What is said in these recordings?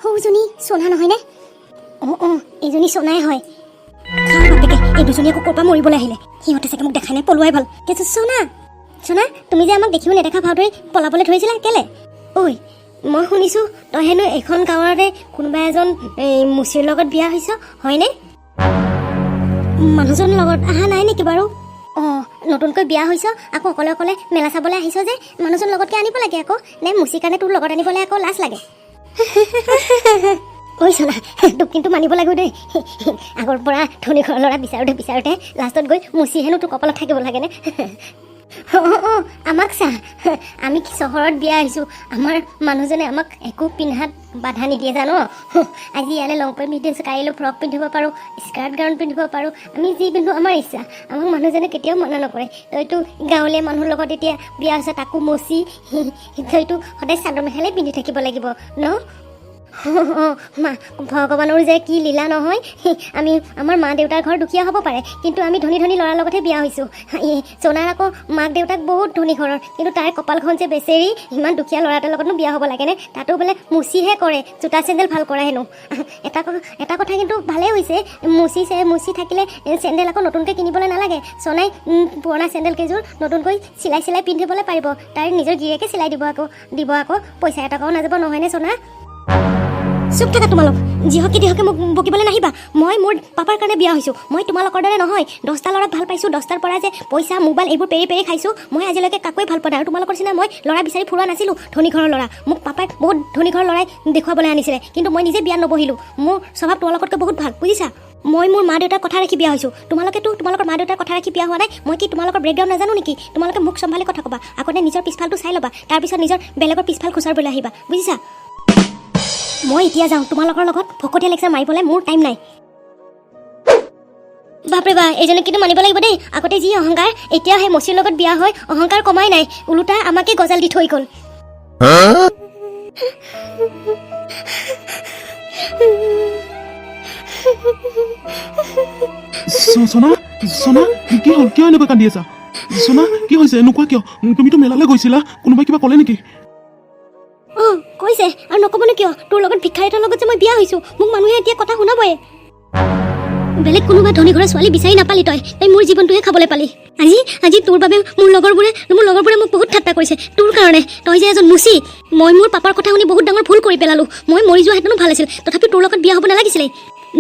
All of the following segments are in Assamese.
সৌজনী সোনা নহয় নে এইজনী সোনাই হয় খাও বাপেকে এই দুজনী আকৌ ক'ৰপৰা মৰিবলৈ আহিলে সিহঁতে চাগে মোক দেখাই নাই পলোৱাই ভাল কিন্তু সোনা সোনা তুমি যে আমাক দেখিও নেদেখা ভাওদৰে পলাবলৈ ধৰিছিলা কেলে ঐ মই শুনিছোঁ তই হেনো এখন গাঁৱৰে কোনোবা এজন মুচিৰ লগত বিয়া হৈছ হয়নে মানুহজন লগত অহা নাই নেকি বাৰু নতুনকৈ বিয়া হৈছ আকৌ অকলে অকলে মেলা চাবলৈ আহিছ যে মানুহজন লগতকৈ আনিব লাগে আকৌ নে মুচিৰ কাৰণে তোৰ লগত আনিবলৈ আকৌ লাজ লাগে ঐ সোনা তোক কিন্তু মানিব লাগিব দেই আগৰ পৰা ধনী ঘৰৰ ল'ৰা বিচাৰোঁতে লাষ্টত গৈ মুচি হেনো তোৰ কপালত থাকিব লাগেনে আমাক চা আমি চহৰত বিয়া আহিছোঁ আমাৰ মানুহজনে আমাক একো পিন্ধাত বাধা নিদিয়ে জানো আজি ইয়ালৈ লং পেণ্ট পিন্ধি আছোঁ কাইলৈ ফ্ৰক পিন্ধিব পাৰোঁ স্কাৰ্ট গাউন পিন্ধিব পাৰোঁ আমি যি পিন্ধোঁ আমাৰ ইচ্ছা আমাক মানুহজনে কেতিয়াও মানা নকৰে তইতো গাঁৱলীয়া মানুহৰ লগত এতিয়া বিয়া হৈছে তাকো মচি তইতো সদায় চাদৰ মেখেলাই পিন্ধি থাকিব লাগিব ন মা ভগৱানৰ যে কি লীলা নহয় আমি আমাৰ মা দেউতাৰ ঘৰ দুখীয়া হ'ব পাৰে কিন্তু আমি ধনী ল'ৰাৰ লগতহে বিয়া হৈছোঁ সোণাৰ আকৌ মাক দেউতাক বহুত ধনী ঘৰৰ কিন্তু তাইৰ কপালখন যে বেচেৰি ইমান দুখীয়া ল'ৰা এটাৰ লগতনো বিয়া হ'ব লাগেনে তাতো বোলে মুচিহে কৰে জোতা চেণ্ডেল ভাল কৰে হেনো এটা কথা কিন্তু ভালেই হৈছে মুচি থাকিলে চেণ্ডেল আকৌ নতুনকৈ কিনিবলৈ নালাগে সোণাই পুৰণা চেণ্ডেল কেইযোৰ নতুনকৈ চিলাই পিন্ধিবলৈ পাৰিব তাইৰ নিজৰ গিৰিয়েকে চিলাই দিব আকৌ পইচা এটকাও নাযাব নহয়নে সোণা চুপ থাকা তোমালোক যিহকে দিহকে মোক বকিবলৈ নাহিবা মই মোৰ পাপাৰ কাৰণে বিয়া হৈছোঁ মই তোমালোকৰ দৰে নহয় 10টা ল'ৰাক ভাল পাইছোঁ 10টাৰ পৰা যে পইচা মোবাইল এইবোৰ পেৰি খাইছোঁ মই আজিলৈকে কাকোৱে ভাল পোৱা নাই আৰু তোমালোকৰ নিচিনা মই ল'ৰা বিচাৰি ফুৰোৱা নাছিলোঁ ধনী ঘৰৰ ল'ৰা মোক পাপাই বহুত ধনী ঘৰৰ ল'ৰাই দেখুৱাবলৈ আনিছিলে কিন্তু মই নিজে বিয়াত নবহিলোঁ মোৰ স্বভাৱ তোমালোকতকৈ বহুত ভাল বুজিছা মই মোৰ মা দেউতাৰ কথা ৰাখি বিয়া হৈছোঁ তোমালোকেতো তোমালোকৰ মা দেউতাৰ কথা ৰাখি বিয়া হোৱা নাই মই কি তোমালোকৰ ব্ৰেকগ্ৰাউণ্ড নাজানো নেকি তোমালোকে মোক চম্ভালি কথা ক'বা আগতে নিজৰ পিছফালটো চাই ল'বা তাৰপিছত নিজৰ বেলেগৰ পিছফাল খুচৰিবলৈ আহিবা বুজিছা মই এতিয়া যাওঁ তোমালোকৰ লগত ভকতীয়া লেকচাৰ মাৰিবলৈ মোৰ টাইম নাই বাপৰে বা এইজনে কিন্তু মানিব লাগিব দেই আগতে যি অহংকাৰ এতিয়া সেই মচিৰ লগত বিয়া হৈ অহংকাৰ কমাই নাই ওলোটা আমাকে গজাল দি থৈ গ'ল সোনা কি হ'ল কিয় এনেকৈ কান্দি আছা সোনা কি হৈছে এনেকুৱা কিয় তুমিতো মেলালৈ গৈছিলা কোনোবাই কিবা ক'লে নেকি কৈছে আৰু নক'বনো কিয় তোৰ লগত ভিক্ষাৰীটোৰ লগত যে মই বিয়া হৈছোঁ মোক মানুহে এতিয়া কথা শুনাবয়ে বেলেগ কোনোবা ধনী ঘৰৰ ছোৱালী বিচাৰি নাপালি তই মোৰ জীৱনটোহে খাবলৈ পালি আজি তোৰ বাবে মোৰ লগৰবোৰে মোক বহুত ঠাট্টা কৰিছে তোৰ কাৰণে তই যে এজন মুচি মই মোৰ পাপাৰ কথা শুনি বহুত ডাঙৰ ভুল কৰি পেলালোঁ মই মৰি যোৱা হেঁতেনো ভাল আছিল তথাপি তোৰ লগত বিয়া হ'ব নালাগিছিলে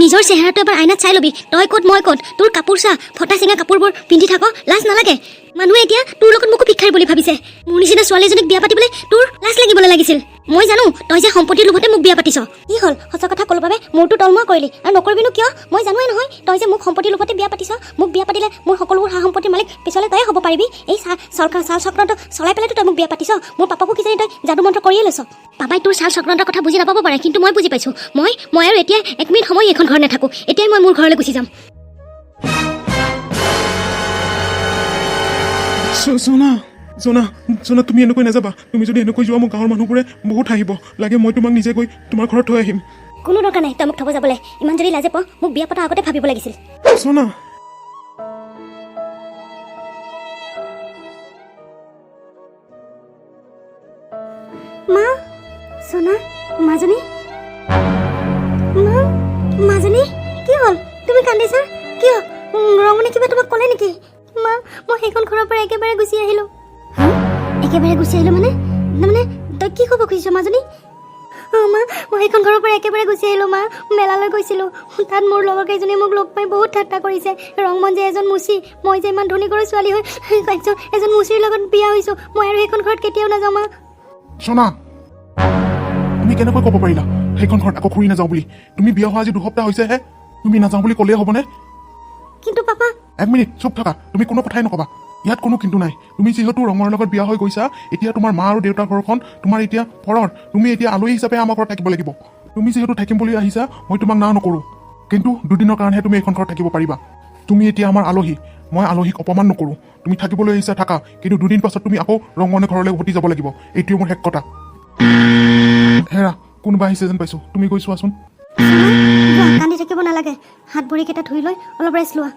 নিজৰ চেহেৰাটো এবাৰ আইনাত চাই ল'বি তই ক'ত মই ক'ত তোৰ কাপোৰ চা ফটা চিঙা কাপোৰবোৰ পিন্ধি থাক লাজ নালাগে মানুহে এতিয়া তোৰ লগত মোকো ভিক্ষাৰী বুলি ভাবিছে মোৰ নিচিনা ছোৱালী এজনীক বিয়া পাতিবলৈ তোৰ লাজ লাগিবলৈ লাগিছিল মই জানো তই যে সম্পত্তিৰ লোভতে মোক বিয়া পাতিছ কি হ'ল সঁচা কথা ক'লৰ বাবে মোৰতো তলমুৱা কৰিলি আৰু নকৰিবিনো কিয় মই জানোৱেই নহয় তই যে মোক সম্পত্তিৰ লোভতে বিয়া পাতিছ মোক বিয়া পাতিলে মোৰ সকলোবোৰ সা সম্পত্তিৰ মালিক পিছলৈ তয়ে হ'ব পাৰিবি এই চাল চক্ৰান্ত চলাই পেলাইতো তই মোক বিয়া পাতিছ মোৰ পাপাকো কিজানি তই যাদু মন্ত্ৰ কৰিয়ে লৈছ পাপাই তোৰ চাল চক্ৰান্তৰ কথা বুজি নাপাব পাৰে কিন্তু মই বুজি পাইছোঁ মই আৰু এতিয়া 1 মিনিট সময় এইখন ঘৰ নাথাকোঁ এতিয়াই মই মোৰ ঘৰলৈ গুচি যাম সোনা তুমি এনেকৈ নাযাবা তুমি যদি এনেকৈ যোৱা মোৰ গাঁৱৰ মানুহবোৰে বহুত হাঁহিব লাগে মই তোমাক নিজে গৈ তোমাৰ ঘৰত থৈ আহিম কোনো দৰকাৰ নাই তই মোক থ'ব যাবলৈ ইমান যদি লাজে পাওঁ মোক বিয়া পতা আগতে ভাবিব লাগিছিল সোনা মা সোনা মাজনী কি হ'ল তুমি কান্দিছা কিয় ৰঙমণি কিবা তোমাক ক'লে নেকি মা মই সেইখন ঘৰৰ পৰা একেবাৰে গুচি আহিলোঁ মানে তই কি ক'ব খুজিছ মাজনী মা মই সেইখন ঘৰৰ পৰা একেবাৰে গুচি আহিলোঁ মা মেলালৈ গৈছিলোঁ তাত মোৰ লগৰ কেইজনীয়ে মোক লগ পাই বহুত ঠাট্টা কৰিছে ৰংমন যে এজন মুচি মই যে ইমান ধনী ঘৰৰ ছোৱালী হৈ এজন মুচিৰ লগত বিয়া হৈছোঁ মই আৰু সেইখন ঘৰত কেতিয়াও নাযাওঁ মা সোনা তুমি কেনেকৈ ক'ব পাৰিলা সেইখন ঘৰত আকৌ ঘূৰি নাযাওঁ বুলি তুমি বিয়া হোৱা আজি 2 সপ্তাহ হৈছেহে তুমি নাযাওঁ বুলি ক'লেই হ'বনে কিন্তু পাপা 1 মিনিট চুপ থাকা তুমি কোনো কথাই নক'বা ইয়াত কোনো কিন্তু নাই তুমি যিহেতু ৰঙৰ লগত বিয়া হৈ গৈছা এতিয়া তোমাৰ মা আৰু দেউতাৰ ঘৰখন তোমাৰ এতিয়া ফৰৰ তুমি এতিয়া আলহী হিচাপে আমাৰ ঘৰত থাকিব লাগিব তুমি যিহেতু থাকিম বুলি আহিছা মই তোমাক না নকৰোঁ কিন্তু 2 দিনৰ কাৰণেহে তুমি এইখন ঘৰত থাকিব পাৰিবা তুমি এতিয়া আমাৰ আলহী মই আলহীক অপমান নকৰোঁ তুমি থাকিবলৈ আহিছা থাকা কিন্তু 2 দিন পাছত তুমি আকৌ ৰঙমনে ঘৰলৈ উভতি যাব লাগিব এইটোৱে মোৰ শেষ কথা হেৰা কোনোবা আহিছে যেন পাইছোঁ তুমি গৈ চোৱাচোন কান্দি থাকিব নালাগে হাত ভৰিকেইটা ধুই লৈ অলপ ৰেষ্ট লোৱা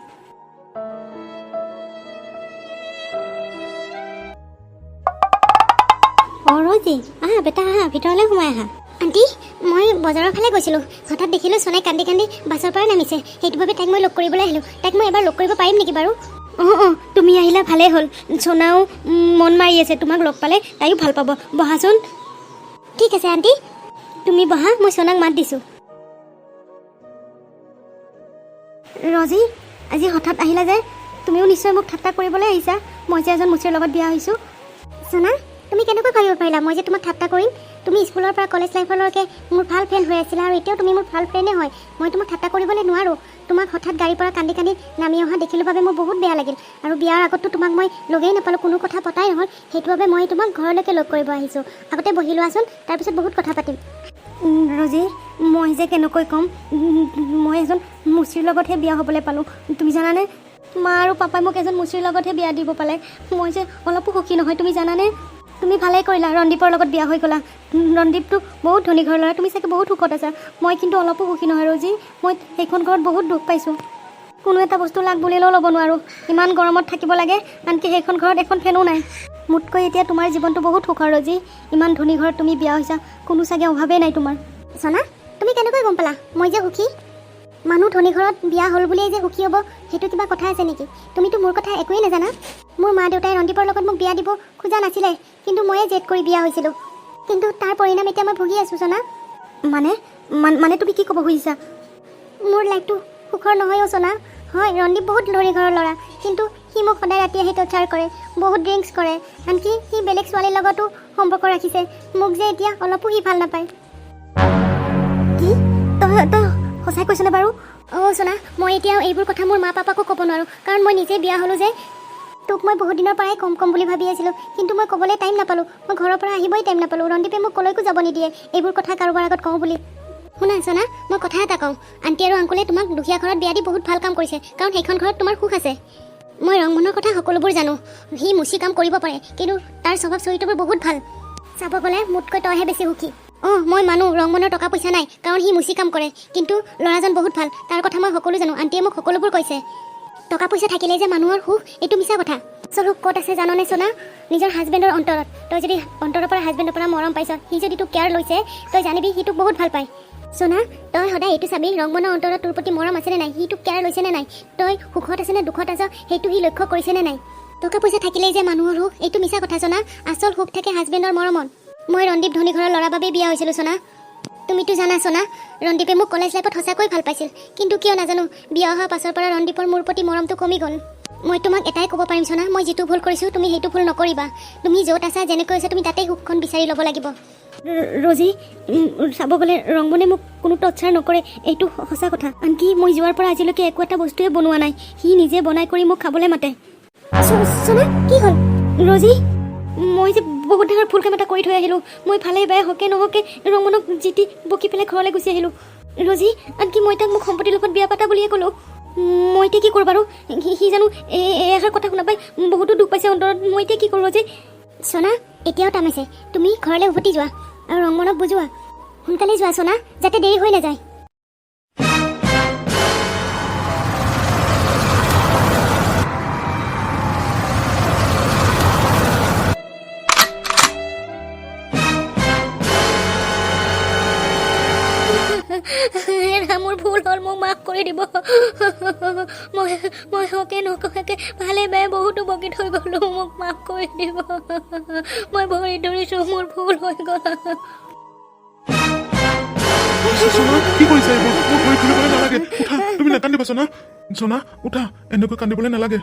ৰজি আহা বেটা আহা ভিতৰলৈ সোমাই আহা আণ্টি মই বজাৰৰ ফালে গৈছিলোঁ হঠাৎ দেখিলোঁ সোনাই কান্দি কান্দি বাছৰ পৰা নামিছে সেইটো বাবে তাইক মই লগ কৰিবলৈ আহিলোঁ তাইক মই এবাৰ লগ কৰিব পাৰিম নেকি বাৰু অঁ তুমি আহিলা ভালেই হ'ল সোনাও মন মাৰি আছে তোমাক লগ পালে তাইও ভাল পাব বহাচোন ঠিক আছে আণ্টি তুমি বহা মই সোনাক মাত দিছোঁ ৰজি আজি হঠাৎ আহিলা যে তুমিও নিশ্চয় মোক ঠাট্টা কৰিবলৈ আহিছা মই যে এজন মুচিৰ লগত বিয়া হৈছোঁ সোনা তুমি কেনেকৈ ভাবিব পাৰিলা মই যে তোমাক ঠাট্টা কৰিম তুমি স্কুলৰ পৰা কলেজ লাইফলৈকে মোৰ ভাল ফ্ৰেণ্ড হৈ আছিলা আৰু এতিয়াও তুমি মোৰ ভাল ফ্ৰেণ্ডে হয় মই তোমাক ঠাট্টা কৰিবলৈ নোৱাৰোঁ তোমাক হঠাৎ গাড়ীৰ পৰা কান্দি কান্দি নামি অহা দেখিলোঁ বাবে মোৰ বহুত বেয়া লাগিল আৰু বিয়াৰ আগততো তোমাক মই লগেই নাপালোঁ কোনো কথা পতাই নহ'ল সেইটো বাবে মই তোমাক ঘৰলৈকে লগ কৰিব আহিছোঁ আগতে বহি লোৱাচোন তাৰপিছত বহুত কথা পাতিম ৰজি মই যে কেনেকৈ ক'ম মই এজন মুচিৰ লগতহে বিয়া হ'বলৈ পালোঁ তুমি জানানে মা আৰু পাপাই মোক এজন মুচিৰ লগতহে বিয়া দিব পালে মই যে অলপো সুখী নহয় তুমি জানানে তুমি ভালেই কৰিলা ৰন্দীপৰ লগত বিয়া হৈ গ'লা ৰন্দীপটো বহুত ধনী ঘৰৰ ল'ৰা তুমি চাগে বহুত সুখত আছা মই কিন্তু অলপো সুখী নহয় ৰজি মই সেইখন ঘৰত বহুত দুখ পাইছোঁ কোনো এটা বস্তু লাগ বুলিলেও ল'ব নোৱাৰোঁ ইমান গৰমত থাকিব লাগে আনকি সেইখন ঘৰত এখন ফেনো নাই মোতকৈ এতিয়া তোমাৰ জীৱনটো বহুত সুখৰ ৰজি ইমান ধনী ঘৰত তুমি বিয়া হৈছা কোনো চাগে অভাৱেই নাই তোমাৰ সোনা তুমি কেনেকৈ গম পালা মই যে সুখী মানুহ ধনী ঘৰত বিয়া হ'ল বুলিয়েই যে সুখী হ'ব সেইটো কিবা কথা আছে নেকি তুমিতো মোৰ কথা একোৱেই নাজানা মোৰ মা দেউতাই ৰন্দীপৰ লগত মোক বিয়া দিব খোজা নাছিলে কিন্তু ময়ে জেদ কৰি বিয়া হৈছিলোঁ কিন্তু তাৰ পৰিণাম এতিয়া মই ভুগি আছোঁ সোনা মানে তুমি কি ক'ব খুজিছা মোৰ লাইফটো সুখৰ নহয় সোনা হয় ৰন্দীপ বহুত ধনী ঘৰৰ ল'ৰা কিন্তু সি মোক সদায় ৰাতি আহি টৰ্চাৰ কৰে বহুত ড্ৰিংকছ কৰে আনকি সি বেলেগ ছোৱালীৰ লগতো সম্পৰ্ক ৰাখিছে মোক যে এতিয়া অলপো সি ভাল নাপায় কি তই সঁচাই কৈছনে বাৰু অঁ সোনা মই এতিয়া এইবোৰ কথা মোৰ মা পাপাকো ক'ব নোৱাৰোঁ কাৰণ মই নিজে বিয়া হ'লোঁ যে তোক মই বহুত দিনৰ পৰাই কম বুলি ভাবি আছিলোঁ কিন্তু মই ক'বলৈ টাইম নাপালোঁ মই ঘৰৰ পৰা আহিবই টাইম নাপালোঁ ৰন্দীপে মোক ক'লৈকো যাব নিদিয়ে এইবোৰ কথা কাৰোবাৰ আগত কওঁ বুলি শুনা সোনা মই কথা এটা কওঁ আণ্টি আৰু আংকুলে তোমাক দুখীয়া ঘৰত বিয়া দি বহুত ভাল কাম কৰিছে কাৰণ সেইখন ঘৰত তোমাৰ সুখ আছে মই ৰংমনৰ কথা সকলোবোৰ জানো সি মুচি কাম কৰিব পাৰে কিন্তু তাৰ স্বভাৱ চৰিত্ৰবোৰ বহুত ভাল চাব গ'লে মোতকৈ তইহে বেছি সুখী অঁ মই মানো ৰংমনৰ টকা পইচা নাই কাৰণ সি মুচি কাম কৰে কিন্তু ল'ৰাজন বহুত ভাল তাৰ কথা মই সকলো জানো আণ্টিয়ে মোক সকলোবোৰ কৈছে টকা পইচা থাকিলেই যে মানুহৰ সুখ এইটো মিছা কথা আচল সুখ ক'ত আছে জাননে সোনা নিজৰ হাজবেণ্ডৰ অন্তৰত তই যদি অন্তৰৰ পৰা হাজবেণ্ডৰ পৰা মৰম পাইছ সি যদি তোক কেয়াৰ লৈছে তই জানিবি সি তোক বহুত ভাল পায় সোনা তই সদায় এইটো চাবি ৰংমনৰ অন্তৰত তোৰ প্ৰতি মৰম আছেনে নাই সি তোক কেয়াৰ লৈছেনে নাই তই সুখত আছেনে দুখত আছ সেইটো সি লক্ষ্য কৰিছেনে নাই টকা পইচা থাকিলেই যে মানুহৰ সুখ এইটো মিছা কথা সোনা আচল সুখ থাকে হাজবেণ্ডৰ মৰমত মই ৰন্দীপ ধনী ঘৰৰ ল'ৰাৰ বাবেই বিয়া হৈছিলোঁ সোনা তুমিতো জানা সোনা ৰন্দীপে মোক কলেজ লাইফত সঁচাকৈ ভাল পাইছিল কিন্তু কিয় নাজানো বিয়া অহাৰ পাছৰ পৰা ৰন্দীপৰ মোৰ প্ৰতি মৰমটো কমি গ'ল মই তোমাক এটাই ক'ব পাৰিম সোনা মই যিটো ভুল কৰিছোঁ তুমি সেইটো ভুল নকৰিবা তুমি য'ত আছা যেনেকৈ আছা তুমি তাতেই সুখখন বিচাৰি ল'ব লাগিব ৰজি চাব গ'লে ৰংমনে মোক কোনো টৰ্চাৰ নকৰে এইটো সঁচা কথা আনকি মই যোৱাৰ পৰা আজিলৈকে একো এটা বস্তুৱে বনোৱা নাই সি নিজে বনাই কৰি মোক খাবলৈ মাতে সোনা কি হ'ল ৰজি মই যে বহুত ডাঙৰ ভুল কাম এটা কৰি থৈ আহিলোঁ মই ভালে বেয়া হকে নহকে ৰংমনক জিতি বকি পেলাই ঘৰলৈ গুচি আহিলোঁ ৰজি আনকি মই তাক মোক সম্পত্তিৰ লগত বিয়া পাতা বুলিয়ে ক'লোঁ মই এতিয়া কি কৰোঁ বাৰু সি জানো এষাৰ কথা শুনা পাই বহুতো দুখ পাইছে অন্তৰত মই এতিয়া কি কৰোঁ ৰজি সোনা এতিয়াও টাইম আছে তুমি ঘৰলৈ উভতি যোৱা আৰু ৰংমনক বুজোৱা সোনকালে যোৱা সোনা যাতে দেৰি হৈ নাযায় মোৰ ভুল হ'ল মোক মাফ কৰি দিব মই হকে নকয়াকে ভালে বেয়া বহুতো বকি থৈ গ'লোঁ মোক মাফ কৰি দিব মই ভৰি ধৰিছোঁ মোৰ ভুল হৈ গ'ল কি কৰিছা এইবোৰ মোৰ ভৰি তুলিবলৈ নালাগে উঠা তুমি নাকান্দিবা সোনা উঠা এনেকৈ কান্দিবলৈ নালাগে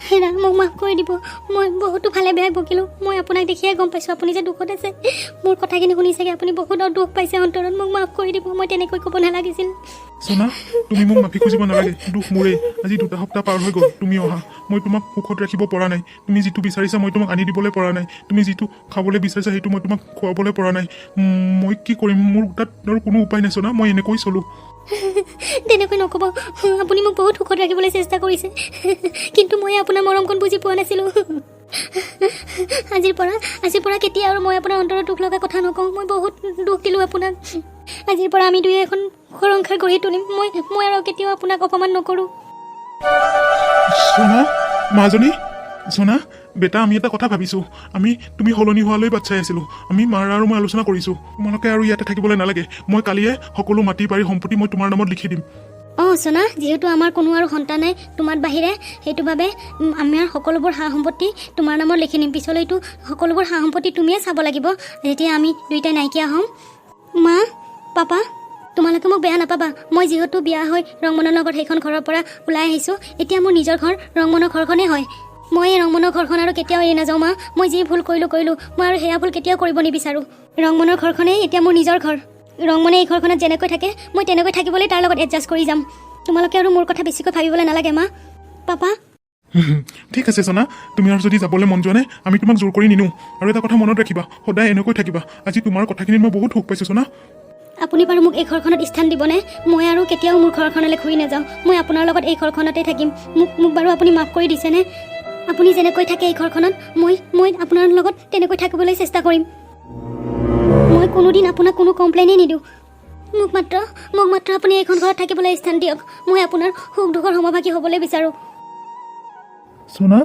হেৰা মোক মাফ কৰি দিব মই বহুতো ভালে বেয়া বকিলোঁ মই আপোনাক দেখিয়ে গম পাইছোঁ আপুনি যে দুখত আছে মোৰ কথাখিনি শুনি চাগে আপুনি বহুত দুখ পাইছে অন্তৰত মোক মাফ কৰি দিব মই তেনেকৈ ক'ব নালাগিছিল সোনা তুমি মোক মাফি খুজিব নালাগে দুখ মোৰেই আজি 2 সপ্তাহ পাৰ হৈ গ'ল তুমি অহা মই তোমাক সুখত ৰাখিব পৰা নাই তুমি যিটো বিচাৰিছা মই তোমাক আনি দিবলৈ পৰা নাই তুমি যিটো খাবলৈ বিচাৰিছা সেইটো মই তোমাক খুৱাবলৈ পৰা নাই মই কি কৰিম মোৰ তাত আৰু কোনো উপায় নাই সোনা মই এনেকৈ চলোঁ তেনেকৈ নক'ব আপুনি মোক বহুত সুখত ৰাখিবলৈ চেষ্টা কৰিছে কিন্তু মই আপোনাৰ মৰমকণ বুজি পোৱা নাছিলোঁ আজিৰ পৰা কেতিয়া আৰু মই আপোনাৰ অন্তৰত দুখ লগা কথা নকওঁ মই বহুত দুখ দিলোঁ আপোনাক আজিৰ পৰা আমি দুয়ে এখন সংসাৰ গঢ়ি তুলিম মই আৰু কেতিয়াও আপোনাক অপমান নকৰোঁ সোনা মাজনী সোনা বেটা আমি এটা কথা ভাবিছোঁ তুমি সলনি হোৱালৈ বাট চাই আছিলোঁ আমি মাৰ আৰু মই আলোচনা কৰিছোঁ তোমালোকে আৰু ইয়াতে থাকিবলৈ নালাগে মই কালিয়ে সকলো মাটি বাৰী সম্পত্তি মই তোমাৰ নামত লিখি দিম অঁ সোনা যিহেতু আমাৰ কোনো আৰু সন্তান নাই তোমাৰ বাহিৰে সেইটো বাবে আমাৰ সকলোবোৰ সা সম্পত্তি তোমাৰ নামত লিখি নিম পিছলৈতো সকলোবোৰ সা সম্পত্তি তুমিয়ে চাব লাগিব যেতিয়া আমি দুইটাই নাইকিয়া হ'ম মা পাপা তোমালোকে মোক বেয়া নাপাবা মই যিহেতু বিয়া হৈ ৰংমনৰ লগত সেইখন ঘৰৰ পৰা ওলাই আহিছোঁ এতিয়া মোৰ নিজৰ ঘৰ ৰংমনৰ ঘৰখনেই হয় মই এই ৰংমনৰ ঘৰখন আৰু কেতিয়াও এৰি নাযাওঁ মা মই যি ভুল কৰিলোঁ মই আৰু সেয়া ভুল কেতিয়াও কৰিব নিবিচাৰোঁ ৰংমনৰ ঘৰখনেই এতিয়া মোৰ নিজৰ ঘৰ ৰংমনে এই ঘৰখনত যেনেকৈ থাকে মই তেনেকৈ থাকিবলৈ তাৰ লগত এডজাষ্ট কৰি যাম তোমালোকে আৰু মোৰ কথা বেছিকৈ ভাবিবলৈ নালাগে মা পাপা ঠিক আছে সোনা তুমি আৰু যদি যাবলৈ মন যোৱা নাই আমি তোমাক জোৰ কৰি নিনিওঁ আৰু এটা কথা মনত ৰাখিবা সদায় এনেকৈ থাকিবা আজি তোমাৰ কথাখিনিত মই বহুত সুখ পাইছোঁ সোনা আপুনি বাৰু মোক এই ঘৰখনত স্থান দিবনে মই আৰু কেতিয়াও মোৰ ঘৰখনলৈ ঘূৰি নাযাওঁ মই আপোনাৰ লগত এই ঘৰখনতে থাকিম মোক বাৰু আপুনি মাফ কৰি দিছেনে আপুনি যেনেকৈ থাকে এই ঘৰখনত মই আপোনাৰ লগত তেনেকৈ থাকিবলৈ চেষ্টা কৰিম মই কোনোদিন আপোনাক কোনো কমপ্লেইনেই নিদিওঁ মোক মাত্ৰ আপুনি এইখন ঘৰত থাকিবলৈ স্থান দিয়ক মই আপোনাৰ সুখ দুখৰ সমভাগী হ'বলৈ বিচাৰোঁ সোনা